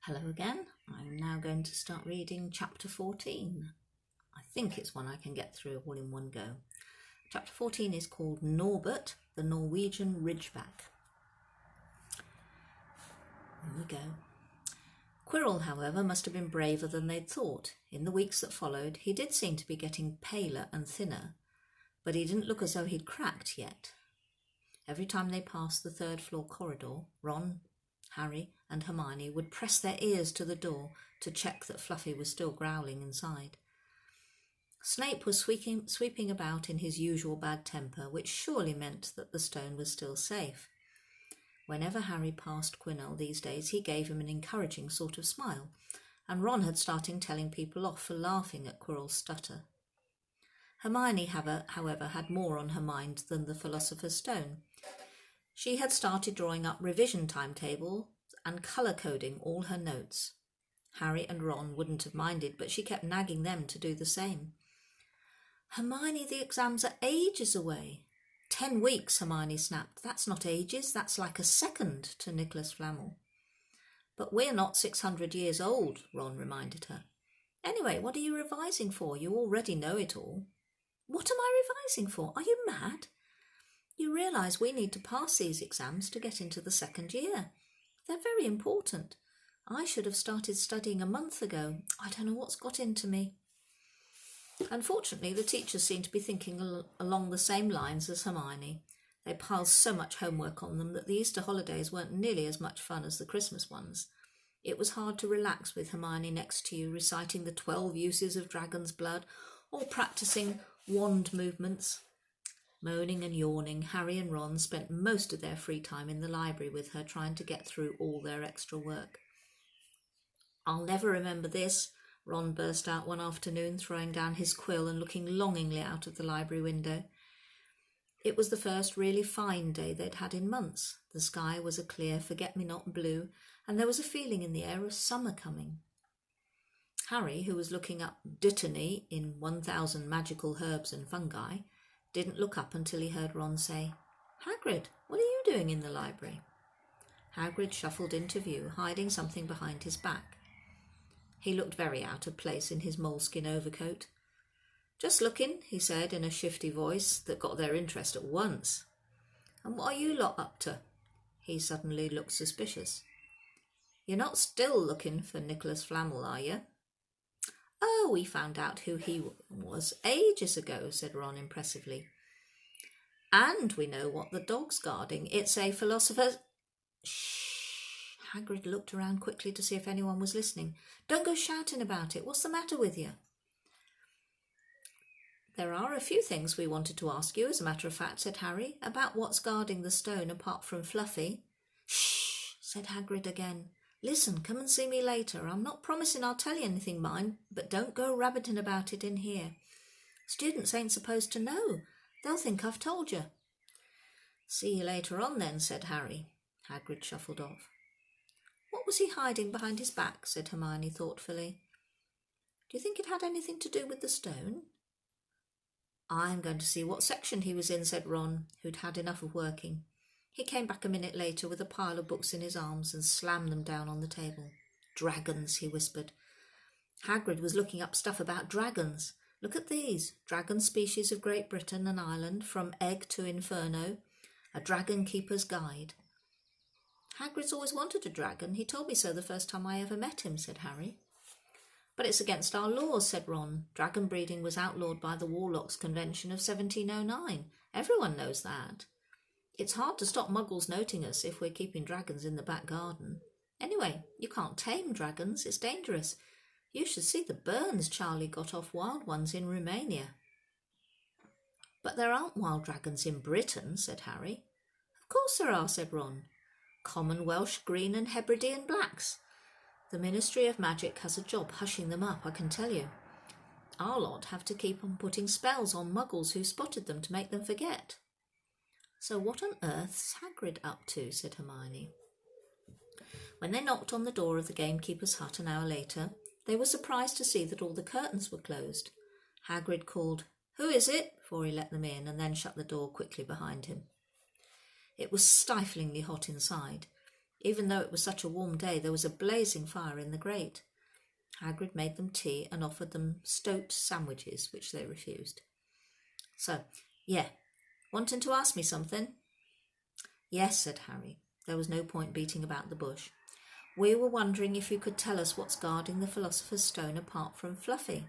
Hello again. I'm now going to start reading chapter 14. I think it's one I can get through all in one go. Chapter 14 is called Norbert, the Norwegian Ridgeback. Here we go. Quirrell, however, must have been braver than they'd thought. In the weeks that followed, he did seem to be getting paler and thinner, but he didn't look as though he'd cracked yet. Every time they passed the third-floor corridor, Ron, Harry and Hermione would press their ears to the door to check that Fluffy was still growling inside. Snape was sweeping about in his usual bad temper, which surely meant that the stone was still safe. Whenever Harry passed Quirrell these days, he gave him an encouraging sort of smile, and Ron had started telling people off for laughing at Quirrell's stutter. Hermione, however, had more on her mind than the Philosopher's Stone. She had started drawing up revision timetables and colour-coding all her notes. Harry and Ron wouldn't have minded, but she kept nagging them to do the same. "Hermione, the exams are ages away." 10 weeks, Hermione snapped. "That's not ages, that's like a second," to Nicholas Flamel. "But we're not 600 years old," Ron reminded her. "Anyway, what are you revising for? You already know it all." "What am I revising for? Are you mad? You realise we need to pass these exams to get into the second year. They're very important. I should have started studying a month ago. I don't know what's got into me." Unfortunately, the teachers seemed to be thinking along the same lines as Hermione. They piled so much homework on them that the Easter holidays weren't nearly as much fun as the Christmas ones. It was hard to relax with Hermione next to you, reciting the 12 uses of dragon's blood or practising wand movements. Moaning and yawning, Harry and Ron spent most of their free time in the library with her, trying to get through all their extra work. "I'll never remember this," Ron burst out one afternoon, throwing down his quill and looking longingly out of the library window. It was the first really fine day they'd had in months. The sky was a clear forget-me-not blue, and there was a feeling in the air of summer coming. Harry, who was looking up Dittany in 1000 Magical Herbs and Fungi, didn't look up until he heard Ron say, "Hagrid, what are you doing in the library?" Hagrid shuffled into view, hiding something behind his back. He looked very out of place in his moleskin overcoat. "Just looking," he said in a shifty voice that got their interest at once. "And what are you lot up to?" He suddenly looked suspicious. "You're not still looking for Nicholas Flamel, are you?" "Oh, we found out who he was ages ago," said Ron impressively. "And we know what the dog's guarding. It's a philosopher—" "Shh!" Hagrid looked around quickly to see if anyone was listening. "Don't go shouting about it. What's the matter with you?" "There are a few things we wanted to ask you, as a matter of fact," said Harry, "about what's guarding the stone apart from Fluffy." "Shh!" said Hagrid again. "Listen, come and see me later. I'm not promising I'll tell you anything, mind, but don't go rabbiting about it in here. Students ain't supposed to know. They'll think I've told you." "See you later on then," said Harry. Hagrid shuffled off. "What was he hiding behind his back?" said Hermione thoughtfully. "Do you think it had anything to do with the stone?" "I'm going to see what section he was in," said Ron, who'd had enough of working. He came back a minute later with a pile of books in his arms and slammed them down on the table. "Dragons," he whispered. Hagrid was looking up stuff about dragons. "Look at these. Dragon species of Great Britain and Ireland, from egg to inferno. A dragon keeper's guide." "Hagrid's always wanted a dragon. He told me so the first time I ever met him," said Harry. "But it's against our laws," said Ron. "Dragon breeding was outlawed by the Warlocks Convention of 1709. Everyone knows that. It's hard to stop Muggles noting us if we're keeping dragons in the back garden. Anyway, you can't tame dragons. It's dangerous. You should see the burns Charlie got off wild ones in Romania." "But there aren't wild dragons in Britain," said Harry. "Of course there are," said Ron. "Common Welsh, Green and Hebridean blacks. The Ministry of Magic has a job hushing them up, I can tell you. Our lot have to keep on putting spells on Muggles who spotted them to make them forget." "So what on earth's Hagrid up to?" said Hermione. When they knocked on the door of the gamekeeper's hut an hour later, they were surprised to see that all the curtains were closed. Hagrid called, "Who is it?" before he let them in, and then shut the door quickly behind him. It was stiflingly hot inside. Even though it was such a warm day, there was a blazing fire in the grate. Hagrid made them tea and offered them stoat sandwiches, which they refused. So, yeah, wanting to ask me something? Yes, said Harry. There was no point beating about the bush. We were wondering if you could tell us what's guarding the Philosopher's Stone apart from Fluffy.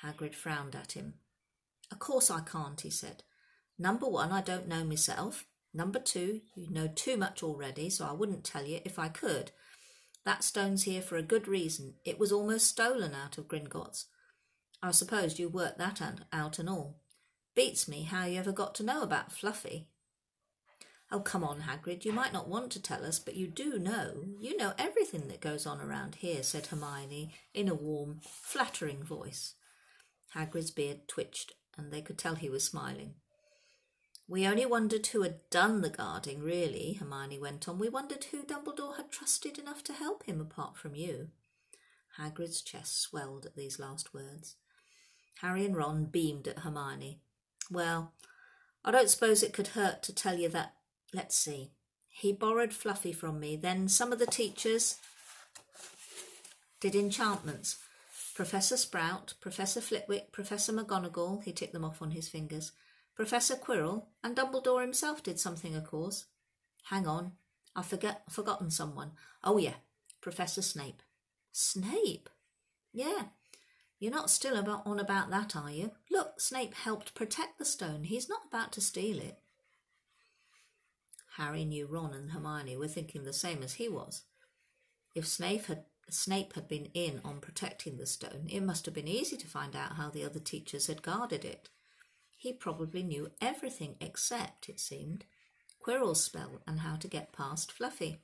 Hagrid frowned at him. Of course I can't, he said. Number 1, I don't know myself. Number 2, you know too much already, so I wouldn't tell you if I could. That stone's here for a good reason. It was almost stolen out of Gringotts. I suppose you worked that out and all. Beats me how you ever got to know about Fluffy. Oh, come on, Hagrid, you might not want to tell us, but you do know. You know everything that goes on around here, said Hermione in a warm, flattering voice. Hagrid's beard twitched, and they could tell he was smiling. We only wondered who had done the guarding, really, Hermione went on. We wondered who Dumbledore had trusted enough to help him apart from you. Hagrid's chest swelled at these last words. Harry and Ron beamed at Hermione. Well, I don't suppose it could hurt to tell you that, let's see, he borrowed Fluffy from me, then some of the teachers did enchantments. Professor Sprout, Professor Flitwick, Professor McGonagall, he ticked them off on his fingers, Professor Quirrell, and Dumbledore himself did something, of course. Hang on, I've forgotten someone. Oh, yeah, Professor Snape. Snape? Yeah, you're not still on about that, are you? Look, Snape helped protect the stone. He's not about to steal it. Harry knew Ron and Hermione were thinking the same as he was. If Snape had been in on protecting the stone, it must have been easy to find out how the other teachers had guarded it. He probably knew everything except, it seemed, Quirrell's spell and how to get past Fluffy.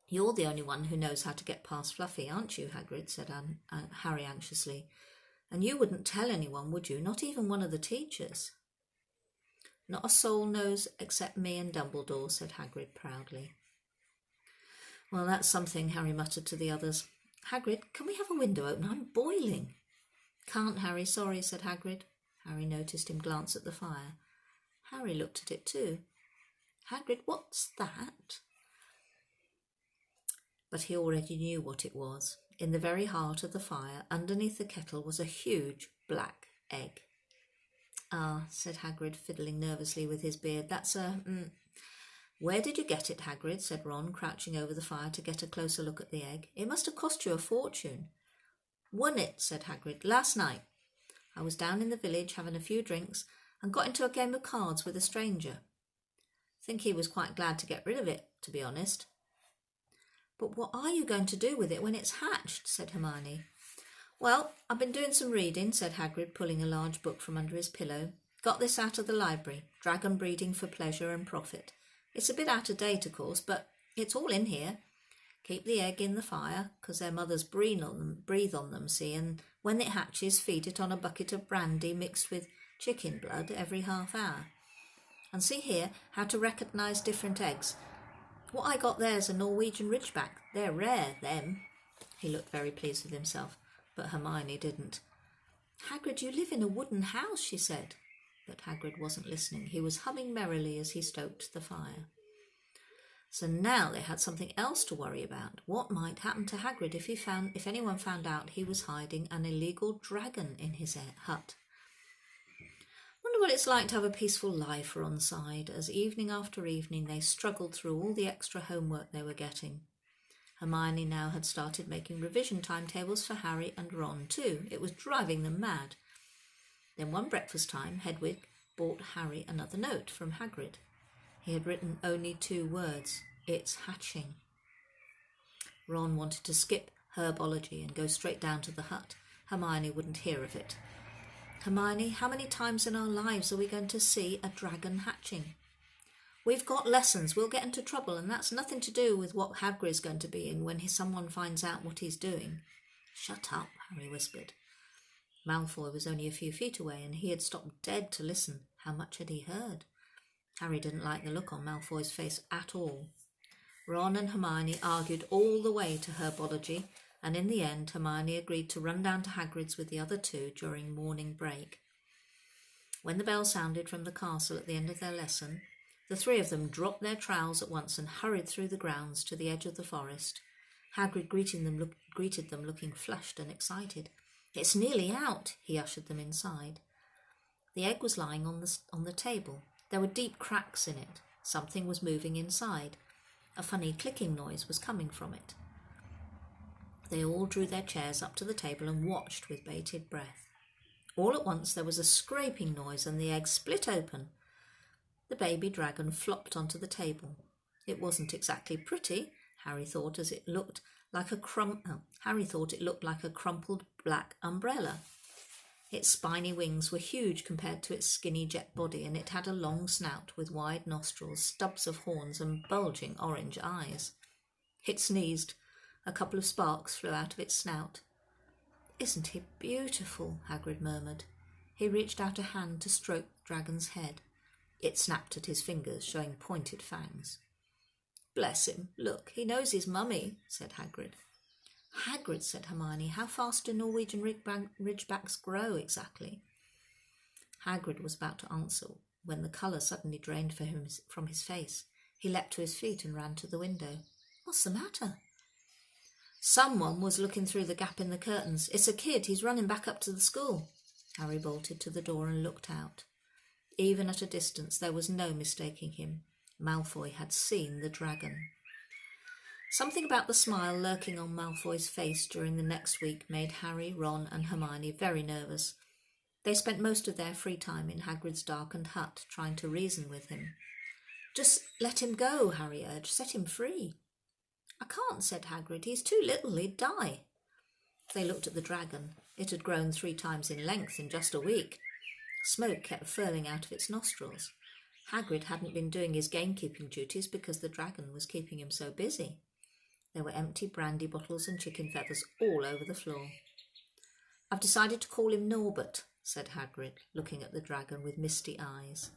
You're the only one who knows how to get past Fluffy, aren't you, Hagrid, said Harry anxiously. And you wouldn't tell anyone, would you? Not even one of the teachers. Not a soul knows except me and Dumbledore, said Hagrid proudly. Well, that's something, Harry muttered to the others. Hagrid, can we have a window open? I'm boiling. Can't, Harry, sorry, said Hagrid. Harry noticed him glance at the fire. Harry looked at it too. Hagrid, what's that? But he already knew what it was. In the very heart of the fire, underneath the kettle, was a huge black egg. Ah, said Hagrid, fiddling nervously with his beard. That's a... Where did you get it, Hagrid? Said Ron, crouching over the fire to get a closer look at the egg. It must have cost you a fortune. Won it, said Hagrid, last night. I was down in the village having a few drinks and got into a game of cards with a stranger. Think he was quite glad to get rid of it, to be honest. But what are you going to do with it when it's hatched? Said Hermione. Well, I've been doing some reading, said Hagrid, pulling a large book from under his pillow. Got this out of the library, Dragon Breeding for Pleasure and Profit. It's a bit out of date, of course, but it's all in here. Keep the egg in the fire, 'cause their mothers breathe on them, see, and when it hatches, feed it on a bucket of brandy mixed with chicken blood every half hour. And see here, how to recognise different eggs. What I got there's a Norwegian Ridgeback. They're rare, them. He looked very pleased with himself, but Hermione didn't. Hagrid, you live in a wooden house, she said. But Hagrid wasn't listening. He was humming merrily as he stoked the fire. So now they had something else to worry about. What might happen to Hagrid if anyone found out he was hiding an illegal dragon in his hut? Wonder what it's like to have a peaceful life, Ron sighed, as evening after evening they struggled through all the extra homework they were getting. Hermione now had started making revision timetables for Harry and Ron too. It was driving them mad. Then one breakfast time, Hedwig brought Harry another note from Hagrid. He had written only 2 words. It's hatching. Ron wanted to skip herbology and go straight down to the hut. Hermione wouldn't hear of it. Hermione, how many times in our lives are we going to see a dragon hatching? We've got lessons. We'll get into trouble, and that's nothing to do with what Hagrid's going to be in when someone finds out what he's doing. Shut up, Harry whispered. Malfoy was only a few feet away, and he had stopped dead to listen. How much had he heard? Harry didn't like the look on Malfoy's face at all. Ron and Hermione argued all the way to herbology, and in the end Hermione agreed to run down to Hagrid's with the other 2 during morning break. When the bell sounded from the castle at the end of their lesson, The three of them dropped their trowels at once and hurried through the grounds to the edge of the forest. Hagrid greeted them looking flushed and excited. "It's nearly out," he ushered them inside. The egg was lying on the table. There were deep cracks in it. Something was moving inside. A funny clicking noise was coming from it. They all drew their chairs up to the table and watched with bated breath. All at once there was a scraping noise and the egg split open. The baby dragon flopped onto the table. It wasn't exactly pretty, Harry thought, as it looked like a crumpled black umbrella. Its spiny wings were huge compared to its skinny jet body, and it had a long snout with wide nostrils, stubs of horns, and bulging orange eyes. It sneezed. A couple of sparks flew out of its snout. "Isn't he beautiful?" Hagrid murmured. He reached out a hand to stroke the dragon's head. It snapped at his fingers, showing pointed fangs. "Bless him, look, he knows his mummy," said Hagrid. "Hagrid," said Hermione, "how fast do Norwegian ridgebacks grow exactly?" Hagrid was about to answer when the colour suddenly drained from his face. He leapt to his feet and ran to the window. "What's the matter?" "Someone was looking through the gap in the curtains. It's a kid. He's running back up to the school." Harry bolted to the door and looked out. Even at a distance, there was no mistaking him. Malfoy had seen the dragon. Something about the smile lurking on Malfoy's face during the next week made Harry, Ron and Hermione very nervous. They spent most of their free time in Hagrid's darkened hut, trying to reason with him. "Just let him go," Harry urged. "Set him free." "I can't," said Hagrid. "He's too little. He'd die." They looked at the dragon. It had grown 3 times in length in just a week. Smoke kept furling out of its nostrils. Hagrid hadn't been doing his gamekeeping duties because the dragon was keeping him so busy. There were empty brandy bottles and chicken feathers all over the floor. "I've decided to call him Norbert," said Hagrid, looking at the dragon with misty eyes.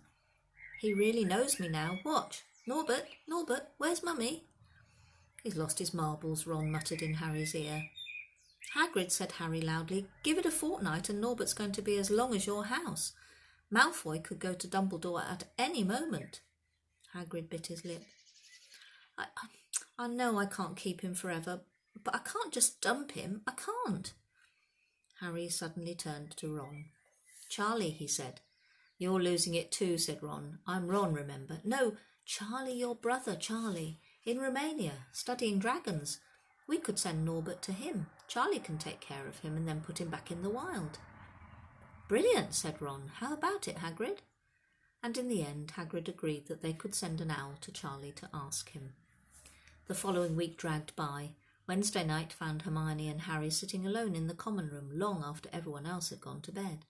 "He really knows me now. Watch. Norbert, Norbert, where's Mummy?" "He's lost his marbles," Ron muttered in Harry's ear. "Hagrid," said Harry loudly, "give it a fortnight and Norbert's going to be as long as your house. Malfoy could go to Dumbledore at any moment." Hagrid bit his lip. I know I can't keep him forever, but I can't just dump him. I can't." Harry suddenly turned to Ron. "Charlie," he said. "You're losing it too," said Ron. "I'm Ron, remember." "No, Charlie, your brother, Charlie, in Romania, studying dragons. We could send Norbert to him. Charlie can take care of him and then put him back in the wild." "Brilliant," said Ron. "How about it, Hagrid?" And in the end, Hagrid agreed that they could send an owl to Charlie to ask him. The following week dragged by. Wednesday night found Hermione and Harry sitting alone in the common room long after everyone else had gone to bed.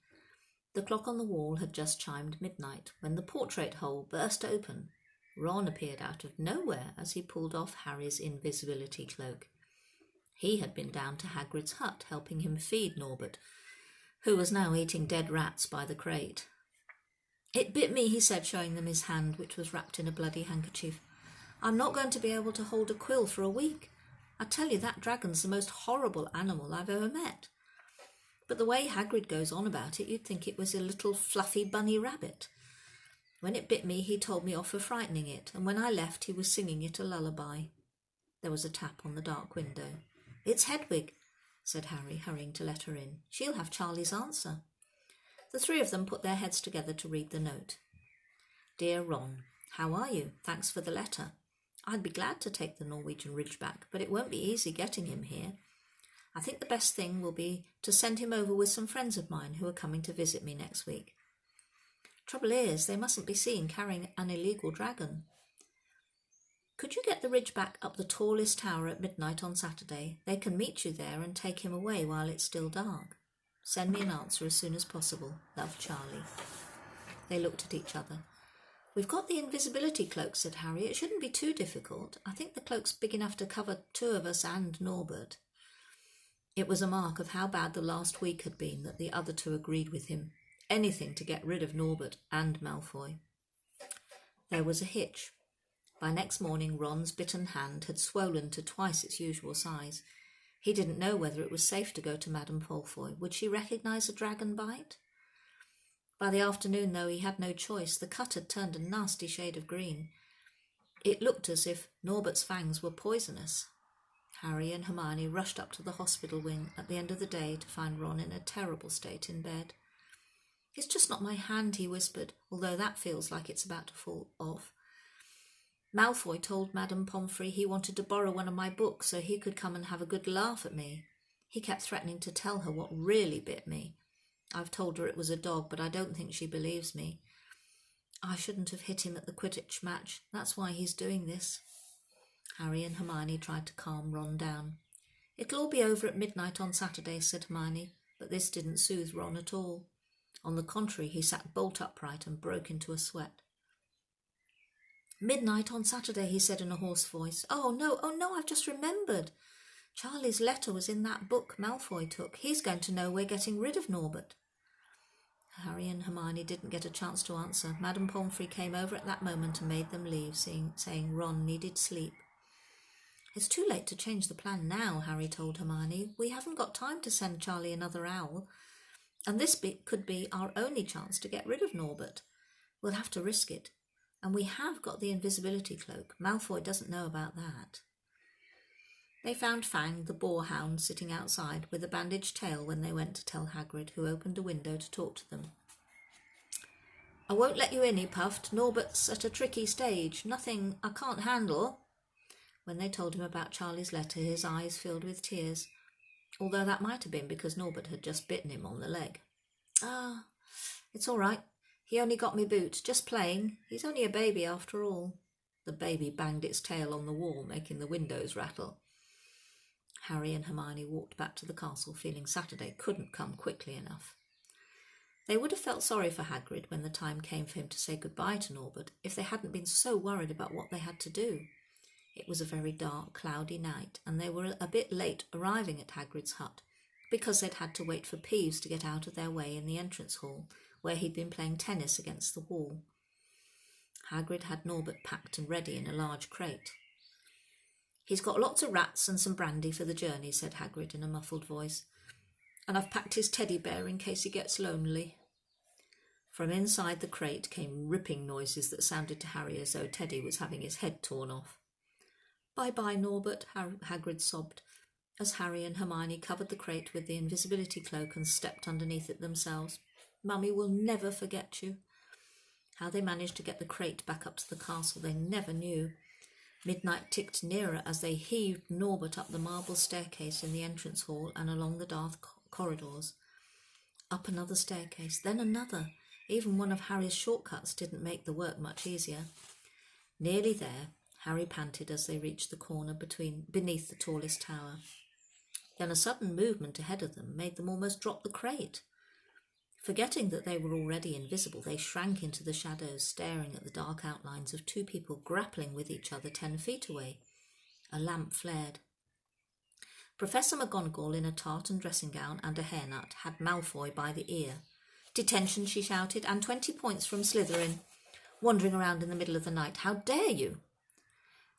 The clock on the wall had just chimed midnight when the portrait hole burst open. Ron appeared out of nowhere as he pulled off Harry's invisibility cloak. He had been down to Hagrid's hut helping him feed Norbert, who was now eating dead rats by the crate. "It bit me," he said, showing them his hand, which was wrapped in a bloody handkerchief. "I'm not going to be able to hold a quill for a week. I tell you, that dragon's the most horrible animal I've ever met. But the way Hagrid goes on about it, you'd think it was a little fluffy bunny rabbit. When it bit me, he told me off for frightening it, and when I left, he was singing it a lullaby." There was a tap on the dark window. "It's Hedwig," said Harry, hurrying to let her in. "She'll have Charlie's answer." The 3 of them put their heads together to read the note. "Dear Ron, how are you? Thanks for the letter. I'd be glad to take the Norwegian Ridgeback, but it won't be easy getting him here. I think the best thing will be to send him over with some friends of mine who are coming to visit me next week. Trouble is, they mustn't be seen carrying an illegal dragon. Could you get the Ridgeback up the tallest tower at midnight on Saturday? They can meet you there and take him away while it's still dark. Send me an answer as soon as possible. Love, Charlie." They looked at each other. "We've got the invisibility cloak," said Harry. "It shouldn't be too difficult. I think the cloak's big enough to cover 2 of us and Norbert." It was a mark of how bad the last week had been that the other 2 agreed with him. Anything to get rid of Norbert and Malfoy. There was a hitch. By next morning, Ron's bitten hand had swollen to twice its usual size. He didn't know whether it was safe to go to Madame Malfoy. Would she recognise a dragon bite? By the afternoon, though, he had no choice. The cut had turned a nasty shade of green. It looked as if Norbert's fangs were poisonous. Harry and Hermione rushed up to the hospital wing at the end of the day to find Ron in a terrible state in bed. "It's just not my hand," he whispered, although that feels like it's about to fall off. "Malfoy told Madame Pomfrey he wanted to borrow one of my books so he could come and have a good laugh at me. He kept threatening to tell her what really bit me. I've told her it was a dog, but I don't think she believes me. I shouldn't have hit him at the Quidditch match. That's why he's doing this." Harry and Hermione tried to calm Ron down. "It'll all be over at midnight on Saturday," said Hermione, but this didn't soothe Ron at all. On the contrary, he sat bolt upright and broke into a sweat. "Midnight on Saturday," he said in a hoarse voice. Oh no, I've just remembered. Charlie's letter was in that book Malfoy took. He's going to know we're getting rid of Norbert." Harry and Hermione didn't get a chance to answer. Madame Pomfrey came over at that moment and made them leave, saying Ron needed sleep. "It's too late to change the plan now," Harry told Hermione. "We haven't got time to send Charlie another owl, and this could be our only chance to get rid of Norbert. We'll have to risk it. And we have got the invisibility cloak. Malfoy doesn't know about that." They found Fang, the boarhound, sitting outside with a bandaged tail when they went to tell Hagrid, who opened a window to talk to them. "I won't let you in," he puffed. "Norbert's at a tricky stage. Nothing I can't handle." When they told him about Charlie's letter, his eyes filled with tears, although that might have been because Norbert had just bitten him on the leg. It's all right. He only got me boot. Just playing. He's only a baby after all." The baby banged its tail on the wall, making the windows rattle. Harry and Hermione walked back to the castle, feeling Saturday couldn't come quickly enough. They would have felt sorry for Hagrid when the time came for him to say goodbye to Norbert if they hadn't been so worried about what they had to do. It was a very dark, cloudy night, and they were a bit late arriving at Hagrid's hut because they'd had to wait for Peeves to get out of their way in the entrance hall, where he'd been playing tennis against the wall. Hagrid had Norbert packed and ready in a large crate. "He's got lots of rats and some brandy for the journey," said Hagrid in a muffled voice, "and I've packed his teddy bear in case he gets lonely." From inside the crate came ripping noises that sounded to Harry as though Teddy was having his head torn off. "Bye-bye, Norbert," Hagrid sobbed, as Harry and Hermione covered the crate with the invisibility cloak and stepped underneath it themselves. "Mummy will never forget you." How they managed to get the crate back up to the castle they never knew. Midnight ticked nearer as they heaved Norbert up the marble staircase in the entrance hall and along the dark corridors. Up another staircase, then another. Even one of Harry's shortcuts didn't make the work much easier. Nearly there, Harry panted as they reached the corner beneath the tallest tower. Then a sudden movement ahead of them made them almost drop the crate. Forgetting that they were already invisible, they shrank into the shadows, staring at the dark outlines of two people grappling with each other 10 feet away. A lamp flared. Professor McGonagall, in a tartan dressing gown and a hairnet, had Malfoy by the ear. "Detention," she shouted, "and 20 points from Slytherin. Wandering around in the middle of the night. How dare you?"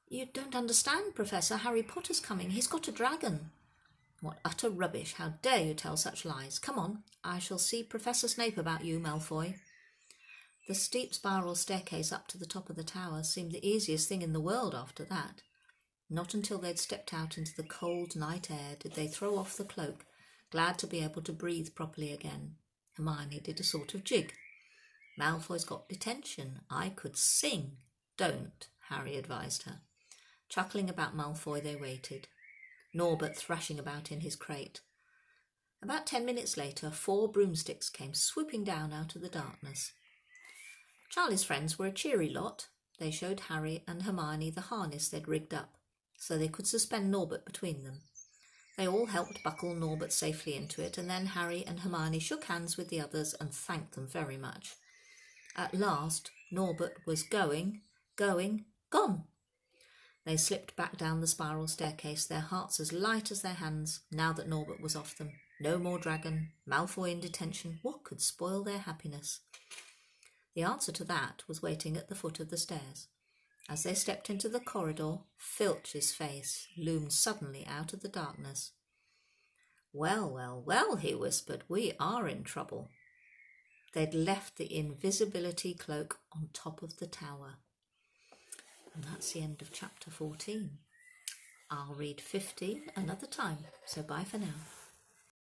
"You don't understand, Professor. Harry Potter's coming. He's got a dragon." "What utter rubbish! How dare you tell such lies? Come on, I shall see Professor Snape about you, Malfoy." The steep spiral staircase up to the top of the tower seemed the easiest thing in the world after that. Not until they'd stepped out into the cold night air did they throw off the cloak, glad to be able to breathe properly again. Hermione did a sort of jig. "Malfoy's got detention. I could sing." "Don't," Harry advised her. Chuckling about Malfoy, they waited. Norbert thrashing about in his crate. About 10 minutes later, 4 broomsticks came swooping down out of the darkness. Charlie's friends were a cheery lot. They showed Harry and Hermione the harness they'd rigged up, so they could suspend Norbert between them. They all helped buckle Norbert safely into it, and then Harry and Hermione shook hands with the others and thanked them very much. At last, Norbert was gone. They slipped back down the spiral staircase, their hearts as light as their hands, now that Norbert was off them. No more dragon, Malfoy in detention. What could spoil their happiness? The answer to that was waiting at the foot of the stairs. As they stepped into the corridor, Filch's face loomed suddenly out of the darkness. "Well, well, well," he whispered, "we are in trouble." They'd left the invisibility cloak on top of the tower. And that's the end of chapter 14. I'll read 15 another time, so bye for now.